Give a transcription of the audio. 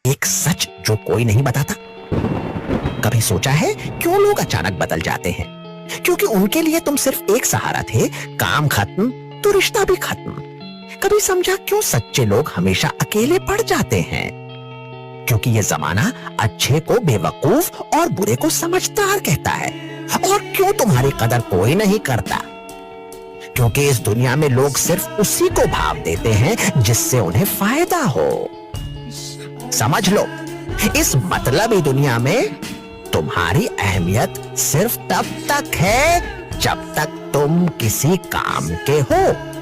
एक सच जो कोई नहीं बताता। कभी सोचा है क्यों लोग अचानक बदल जाते हैं? क्योंकि उनके लिए तुम सिर्फ एक सहारा थे, काम खत्म तो रिश्ता भी खत्म। कभी समझा क्यों सच्चे लोग हमेशा अकेले पड़ जाते हैं? क्योंकि ये जमाना अच्छे को बेवकूफ और बुरे को समझदार कहता है। और क्यों तुम्हारी कदर कोई नहीं करता? क्योंकि इस दुनिया में लोग सिर्फ उसी को भाव देते हैं जिससे उन्हें फायदा हो। समझ लो, इस मतलबी दुनिया में तुम्हारी अहमियत सिर्फ तब तक है जब तक तुम किसी काम के हो।